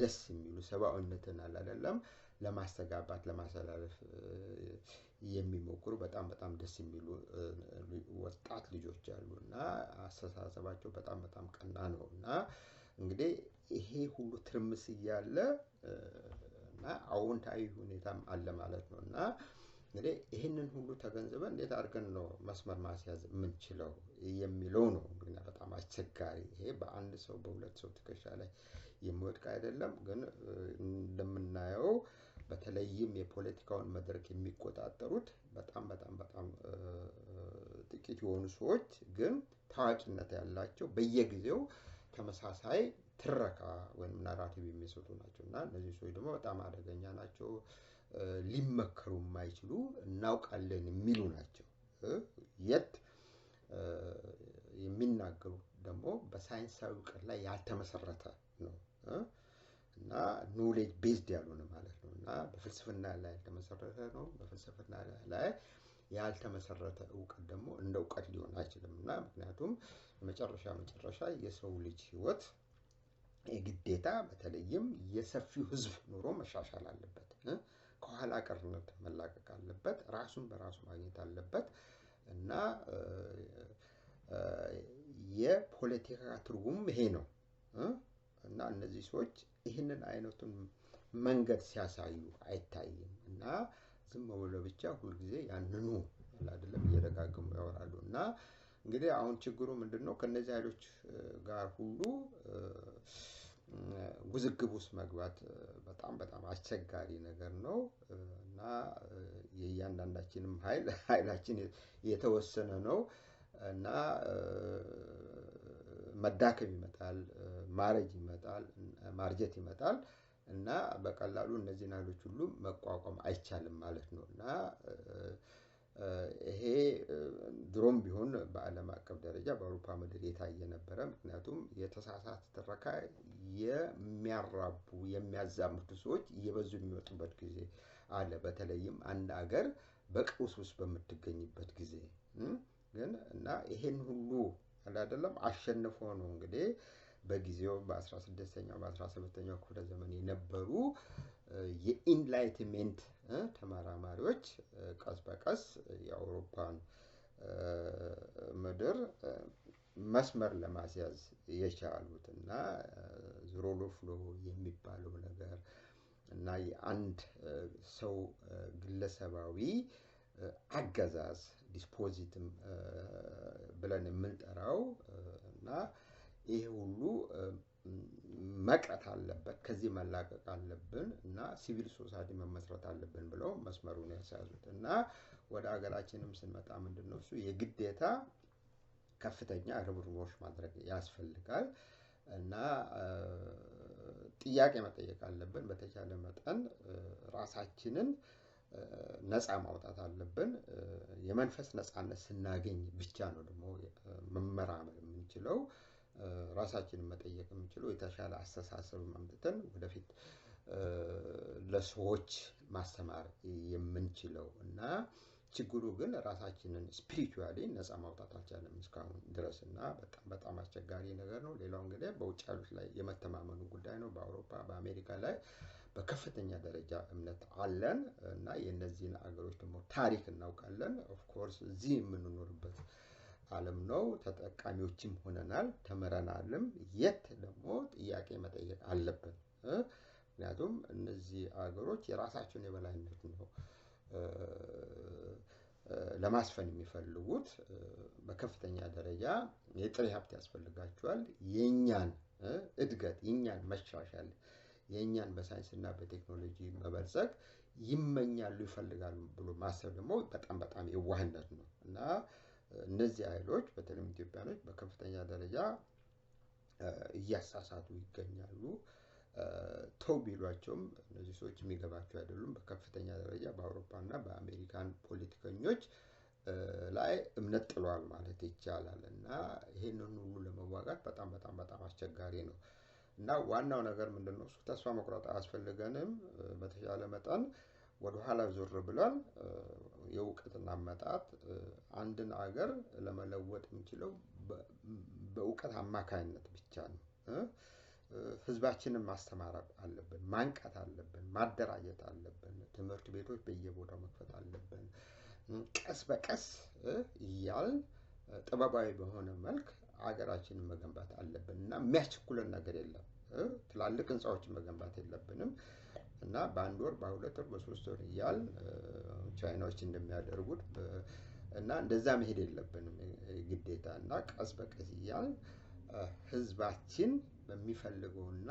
ደስ የሚሉ ሰባውነትን አይደለም ለማስተጋባት ለማስተላለፍ የሚሞክሩ በጣም ደስ የሚሉ ወጣት ልጆች አሉና አስተሳሰባቸው በጣም ቀና ነውና እንግዲህ ይሄ ሁሉ ትርምስ እያለ እና አዎንታዊ ሁኔታም አለ ማለት ነውና እንግዲህ ይሄንን ሁሉ ተገንዝበን እንዴት አድርገን ነው መስመር ማስያዝ የምንችለው የሚለው ነው እንግዲህ በጣም አስቸጋሪ ይሄ በአንድ ሰው በሁለት ሰው ትከሻ ላይ የሚወድቅ አይደለም ግን እንደምናየው በተለይም የፖለቲካውን መድረክ የሚቆጣጠሩት በጣም ጥቂት የሆኑ ሰዎች ግን ታዋቂነት ያላቸው በየጊዜው ተመሳሳይ ትረካ ወይም ናራቲቭ የሚሰጡ ናቸውና እነዚህ ሰዎች ደግሞ በጣም አደገኛ ናቸው ሊመከሩ የማይችሉ እናውቃለን የሚሉ ናቸው የት የሚናገሩ ደግሞ በሳይንሳዊ እውቀት ላይ ያልተመሰረተ ነው እና ኖሌጅ ቤዝድ ያልሆነ ማለት ነው እና በፍልስፍና ላይ ያልተመሰረተ ነው በፍልስፍና ላይ ያልተመሰረተ እውቀት ደግሞ እንደ እውቀት ሊሆን አይችልም እና ምክንያቱም መጨረሻ የሰው ልጅ ህይወት የግዴታ በተለይም የሰፊው ህዝብ ኑሮ መሻሻል አለበት ከኋላ ቀርነት መላቀቅ አለበት ራሱን በራሱ ማግኘት አለበት እና የፖለቲካ ትርጉም ይሄ ነው እና እነዚህ ሰዎች ይህንን አይነቱን መንገድ ሲያሳዩ አይታይም እና ዝም ብሎ ብቻ ሁሉ ጊዜ ያንኑ አይደለም እየደጋገሙ ያወራሉ እና እንግዲህ አሁን ችግሩ ምንድነው ከነዚህ ኃይሎች ጋር ሁሉ ውዝግብ ውስጥ መግባት በጣም አስቸጋሪ ነገር ነው እና የእያንዳንዳችንም ኃይላችን የተወሰነ ነው እና መዳከም ይመጣል ማርጀት ይመጣል እና በቀላሉ እነዚህ ኃይሎች ሁሉ መቋቋም አይቻልም ማለት ነው እና ይሄ ድሮም ቢሆን በአለም አቀፍ ደረጃ በአውሮፓ ምድር የታየ ነበረ ምክንያቱም የተሳሳተ ትረካ የሚያራቡ የሚያዛምቱ ሰዎች እየበዙ የሚወጡበት ጊዜ አለ በተለይም አንድ ሀገር በቀውስ ውስጥ በምትገኝበት ጊዜ ግን እና ይሄን ሁሉ አይደለም አሸንፎ ነው እንግዲህ በጊዜው በ16ኛው በ17ኛው ክፍለ ዘመን የነበሩ የኢንላይትመንት ተመራማሪዎች ቀስ በቀስ የአውሮፓን ምድር መስመር ለማስያዝ የቻሉት እና ሮል ኦፍ ሎው የሚባለው ነገር እና የአንድ ሰው ግለሰባዊ አገዛዝ ዲስፖዚትም ብለን የምንጠራው እና ይሄ ሁሉ መቅረት አለበት ከዚህ መላቀቅ አለብን እና ሲቪል ሶሳይቲ መመስረት አለብን ብለው መስመሩን ያሳዙት እና ወደ ሀገራችንም ስንመጣ ምንድነው እሱ የግዴታ ከፍተኛ ርብርቦች ማድረግ ያስፈልጋል እና ጥያቄ መጠየቅ አለብን በተቻለ መጠን ራሳችንን ነፃ ማውጣት አለብን የመንፈስ ነፃነት ስናገኝ ብቻ ነው ደግሞ መመራመር የምንችለው ራሳችንን መጠየቅ የምንችለው የተሻለ አስተሳሰብ ማምጣትን ወደፊት ለሰዎች ማስተማር የምንችለው እና ችግሩ ግን ራሳችንን ስፒሪቹዋሊ ነፃ ማውጣት አልቻለም እስካሁን ድረስ እና በጣም አስቸጋሪ ነገር ነው ሌላው እንግዲህ በውጭ ያሉት ላይ የመተማመኑ ጉዳይ ነው በአውሮፓ በአሜሪካ ላይ በከፍተኛ ደረጃ እምነት አለን እና የነዚህን አገሮች ደግሞ ታሪክ እናውቃለን ኦፍ ኮርስ እዚህ የምንኖርበት ዓለም ነው ተጠቃሚዎችም ሆነናል ተመረናልም የት ደግሞ ጥያቄ መጠየቅ አለብን ምክንያቱም እነዚህ አገሮች የራሳቸውን የበላይነት ነው ለማስፈን የሚፈልጉት በከፍተኛ ደረጃ የጥሬ ሀብት ያስፈልጋቸዋል የኛን እድገት የኛን መሻሻል የኛን በሳይንስና በቴክኖሎጂ መበልጸግ ይመኛሉ ይፈልጋሉ ብሎ ማሰብ ደግሞ በጣም የዋህነት ነው እና እነዚህ ኃይሎች በተለይም ኢትዮጵያኖች በከፍተኛ ደረጃ እያሳሳቱ ይገኛሉ ተው ቢሏቸውም እነዚህ ሰዎች የሚገባቸው አይደሉም በከፍተኛ ደረጃ በአውሮፓና በአሜሪካን ፖለቲከኞች ላይ እምነት ጥሏል ማለት ይቻላል እና ይሄንን ሁሉ ለመዋጋት በጣም አስቸጋሪ ነው እና ዋናው ነገር ምንድነው እሱ ተስፋ መቁረጥ አያስፈልገንም በተሻለ መጠን ወደ ኋላ ዞር ብለን የእውቀትና አመጣጥ አንድን አገር ለመለወጥ የሚችለው በእውቀት አማካኝነት ብቻ ነው ህዝባችንን ማስተማር አለብን፣ ማንቃት አለብን፣ ማደራጀት አለብን። ትምህርት ቤቶች በየቦታው መክፈት አለብን። ቀስ በቀስ እያልን ጥበባዊ በሆነ መልክ አገራችንን መገንባት አለብን እና የሚያስቸኩለን ነገር የለም። ትላልቅ ህንፃዎችን መገንባት የለብንም እና በአንድ ወር በሁለት ወር በሶስት ወር እያልን ቻይናዎች እንደሚያደርጉት እና እንደዛ መሄድ የለብንም ግዴታ እና ቀስ በቀስ እያልን ህዝባችን በሚፈልገውና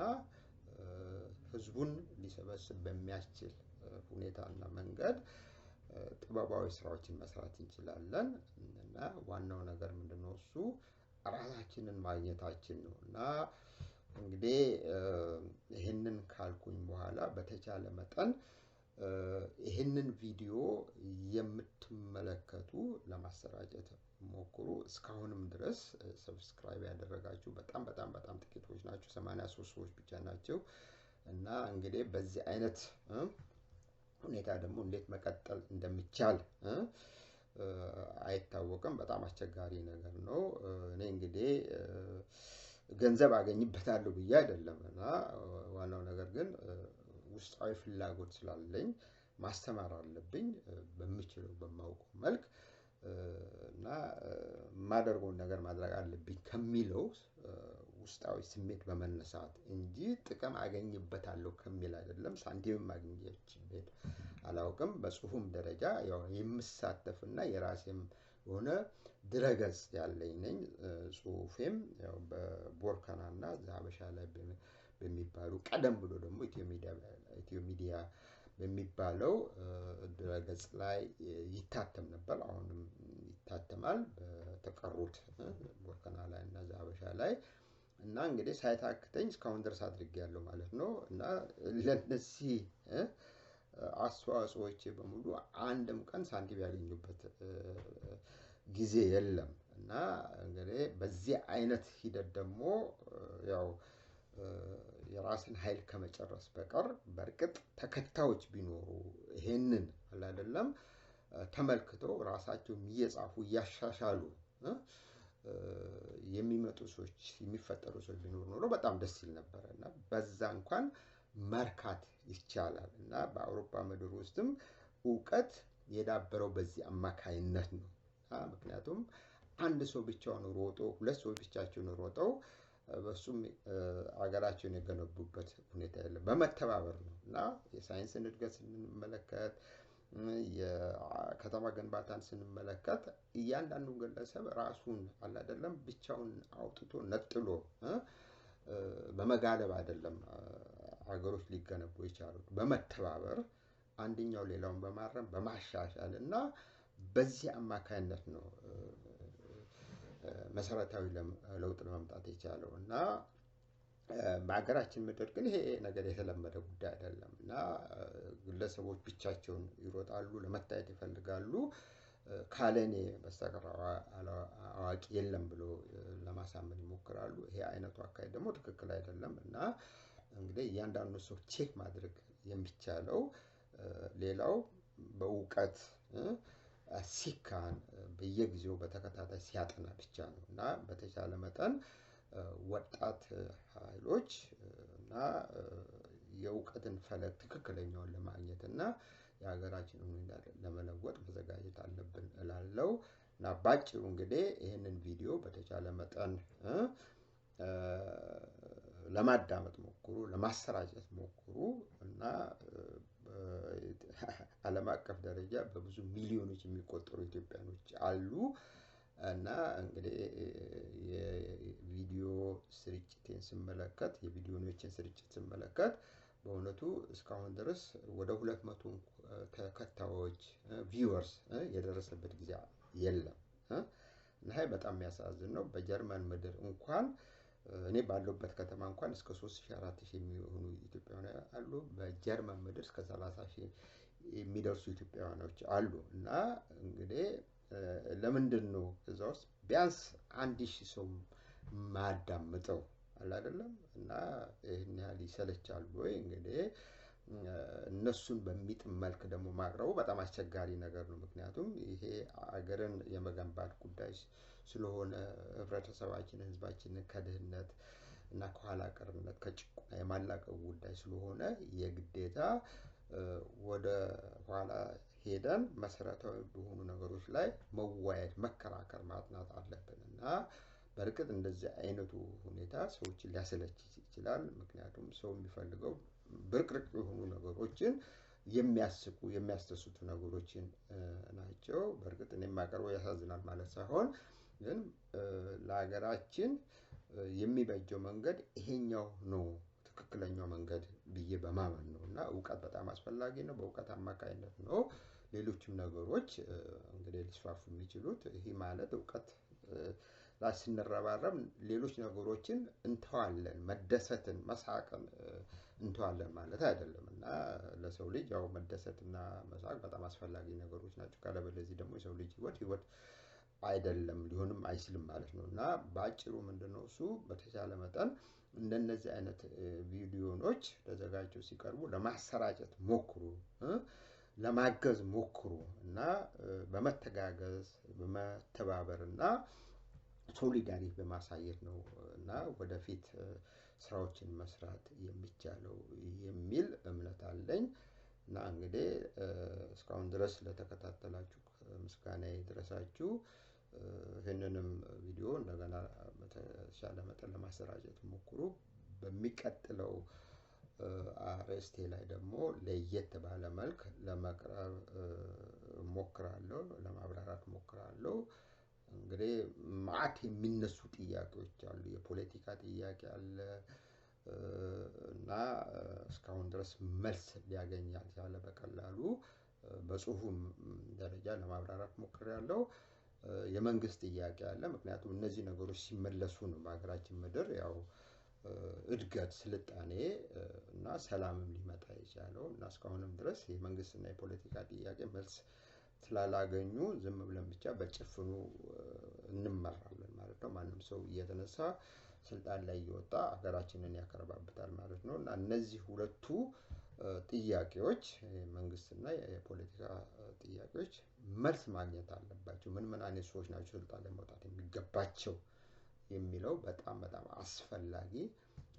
ህዝቡን ሊሰበስብ በሚያስችል ሁኔታና መንገድ ጥበባዊ ስራዎችን መስራት እንችላለን እና ዋናው ነገር ምንድነው እሱ ራሳችንን ማግኘታችን ነው እና እንግዲህ ይሄንን ካልኩኝ በኋላ በተቻለ መጠን ይሄንን ቪዲዮ የምትመለከቱ ለማሰራጨት ሞክሩ። እስካሁንም ድረስ ሰብስክራይብ ያደረጋችሁ በጣም ጥቂቶች ናቸው። 83 ሰዎች ብቻ ናቸው እና እንግዲህ በዚህ አይነት ሁኔታ ደግሞ እንዴት መቀጠል እንደሚቻል አይታወቅም። በጣም አስቸጋሪ ነገር ነው። እኔ እንግዲህ ገንዘብ አገኝበታለሁ ብዬ አይደለም እና ዋናው ነገር ግን ውስጣዊ ፍላጎት ስላለኝ ማስተማር አለብኝ በምችለው በማውቀው መልክ እና ማደርገውን ነገር ማድረግ አለብኝ ከሚለው ውስጣዊ ስሜት በመነሳት እንጂ ጥቅም አገኝበታለሁ ከሚል አይደለም። ሳንቲም ማግኘትበት አላውቅም። በጽሁፍም ደረጃ ያው የምሳተፍና የራሴም ሆነ ድረገጽ ያለኝ ነኝ። ጽሁፌም ያው በቦርከናና ዛበሻ ላይ በሚባሉ ቀደም ብሎ ደግሞ ኢትዮ ሚዲያ በሚባለው ድረገጽ ላይ ይታተም ነበር። አሁንም ይታተማል በተቀሩት ቦርከና ላይ እና ዛበሻ ላይ እና እንግዲህ ሳይታክተኝ እስካሁን ድረስ አድርጌያለሁ ማለት ነው እና ለነዚህ አስተዋጽኦቼ በሙሉ አንድም ቀን ሳንቲም ያገኙበት ጊዜ የለም እና እንግዲህ በዚህ አይነት ሂደት ደግሞ ያው የራስን ኃይል ከመጨረስ በቀር በርግጥ ተከታዮች ቢኖሩ ይሄንን አይደለም ተመልክተው ራሳቸው እየጻፉ እያሻሻሉ የሚመጡ ሰዎች የሚፈጠሩ ሰዎች ቢኖር ኖሮ በጣም ደስ ይል ነበር እና በዛ እንኳን መርካት ይቻላል እና በአውሮፓ ምድር ውስጥም ዕውቀት የዳበረው በዚህ አማካይነት ነው። ምክንያቱም አንድ ሰው ብቻውን ሮጦ ሁለት ሰዎች ብቻቸውን ሮጠው በሱም አገራቸውን የገነቡበት ሁኔታ የለም። በመተባበር ነው እና የሳይንስን እድገት ስንመለከት የከተማ ግንባታን ስንመለከት እያንዳንዱ ግለሰብ ራሱን አይደለም ብቻውን አውጥቶ ነጥሎ በመጋለብ አይደለም ሀገሮች ሊገነቡ የቻሉት በመተባበር አንደኛው ሌላውን በማረም በማሻሻል እና በዚህ አማካይነት ነው መሰረታዊ ለውጥ ለማምጣት የቻለው እና በአገራችን ምድር ግን ይሄ ነገር የተለመደ ጉዳይ አይደለም እና ግለሰቦች ብቻቸውን ይሮጣሉ፣ ለመታየት ይፈልጋሉ። ካለኔ በስተቀር አዋቂ የለም ብሎ ለማሳመን ይሞክራሉ። ይሄ አይነቱ አካሄድ ደግሞ ትክክል አይደለም እና እንግዲህ እያንዳንዱ ሰው ቼክ ማድረግ የሚቻለው ሌላው በእውቀት ሲካን በየጊዜው በተከታታይ ሲያጠና ብቻ ነው እና በተቻለ መጠን ወጣት ኃይሎች እና የእውቀትን ፈለግ ትክክለኛውን ለማግኘት እና የሀገራችንን ሁኔታ ለመለወጥ መዘጋጀት አለብን እላለሁ እና ባጭሩ እንግዲህ ይህንን ቪዲዮ በተቻለ መጠን ለማዳመጥ ሞክሩ፣ ለማሰራጨት ሞክሩ እና ዓለም አቀፍ ደረጃ በብዙ ሚሊዮኖች የሚቆጠሩ ኢትዮጵያኖች አሉ እና እንግዲህ የቪዲዮ ስርጭቴን ስመለከት የቪዲዮዎችን ስርጭት ስመለከት በእውነቱ እስካሁን ድረስ ወደ 200 ተከታዮች ቪውወርስ የደረሰበት ጊዜ የለም እና ይሄ በጣም የሚያሳዝን ነው። በጀርመን ምድር እንኳን እኔ ባለሁበት ከተማ እንኳን እስከ 3000 4000 የሚሆኑ ኢትዮጵያውያን አሉ። በጀርመን ምድር እስከ 30000 የሚደርሱ ኢትዮጵያውያኖች አሉ እና እንግዲህ ለምንድን ነው እዛ ውስጥ ቢያንስ 1000 ሰው ማዳምጠው አይደለም እና ይሄን ያህል ይሰለቻል ወይ? እንግዲህ እነሱን በሚጥም መልክ ደግሞ ማቅረቡ በጣም አስቸጋሪ ነገር ነው። ምክንያቱም ይሄ አገርን የመገንባት ጉዳይ ስለሆነ ህብረተሰባችንን ህዝባችንን ከድህነት እና ከኋላ ቀርነት ከጭቆና የማላቀቅ ጉዳይ ስለሆነ የግዴታ ወደ ኋላ ሄደን መሰረታዊ በሆኑ ነገሮች ላይ መወያየት መከራከር ማጥናት አለብን እና በርግጥ እንደዚህ አይነቱ ሁኔታ ሰዎችን ሊያሰለች ይችላል ምክንያቱም ሰው የሚፈልገው ብርቅርቅ የሆኑ ነገሮችን የሚያስቁ የሚያስተሱቱ ነገሮችን ናቸው በርግጥ እኔ የማቀርበው ያሳዝናል ማለት ሳይሆን ግን ለሀገራችን የሚበጀው መንገድ ይሄኛው ነው ትክክለኛው መንገድ ብዬ በማመን ነው እና ዕውቀት በጣም አስፈላጊ ነው በዕውቀት አማካኝነት ነው ሌሎችም ነገሮች እንግዲህ ሊስፋፉ የሚችሉት ይሄ ማለት ዕውቀት ላይ ስንረባረብ ሌሎች ነገሮችን እንተዋለን መደሰትን መሳቅን እንተዋለን ማለት አይደለም እና ለሰው ልጅ ያው መደሰትና መሳቅ በጣም አስፈላጊ ነገሮች ናቸው ካለበለዚህ ደግሞ የሰው ልጅ ህይወት አይደለም ሊሆንም አይችልም ማለት ነው እና ባጭሩ ምንድነው እሱ በተቻለ መጠን እንደነዚህ አይነት ቪዲዮዎች ተዘጋጅተው ሲቀርቡ ለማሰራጨት ሞክሩ ለማገዝ ሞክሩ እና በመተጋገዝ በመተባበርና ሶሊዳሪቲ በማሳየት ነው እና ወደፊት ስራዎችን መስራት የሚቻለው የሚል እምነት አለኝ እና እንግዲህ እስካሁን ድረስ ለተከታተላችሁ ምስጋናዬ ይድረሳችሁ ይሄንንም ቪዲዮ እንደገና በተሻለ መጠን ለማሰራጨት ሞክሩ በሚቀጥለው አርዕስቴ ላይ ደግሞ ለየት ባለ መልክ ለማቅረብ ሞክራለሁ ለማብራራት ሞክራለሁ እንግዲህ ማዕት የሚነሱ ጥያቄዎች አሉ የፖለቲካ ጥያቄ አለ እና እስካሁን ድረስ መልስ ሊያገኝ ያልቻለ በቀላሉ በጽሁፍም ደረጃ ለማብራራት ሞክሬያለሁ የመንግስት ጥያቄ አለ ምክንያቱም እነዚህ ነገሮች ሲመለሱ ነው በአገራችን ምድር ያው እድገት ስልጣኔ እና ሰላምም ሊመጣ ይችላል እና እስካሁንም ድረስ የመንግስትና የፖለቲካ ጥያቄ መልስ ስላላገኙ ዝም ብለን ብቻ በጭፍኑ እንመራለን ማለት ነው ማንም ሰው እየተነሳ ስልጣን ላይ እየወጣ ሀገራችንን ያከረባብታል ማለት ነው እና እነዚህ ሁለቱ ጥያቄዎች መንግስትና የፖለቲካ ጥያቄዎች መልስ ማግኘት አለባቸው ምን አይነት ሰዎች ናቸው ስልጣን ላይ መውጣት የሚገባቸው የሚለው በጣም አስፈላጊ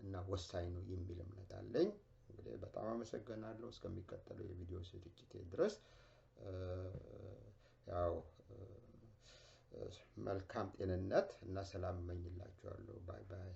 እና ወሳኝ ነው የሚል እምነት አለኝ እንግዲህ በጣም አመሰግናለሁ እስከሚቀጥለው የቪዲዮ ስርጭት ድረስ ያው መልካም ጤንነት እና ሰላም እመኝላችኋለሁ ባይ ባይ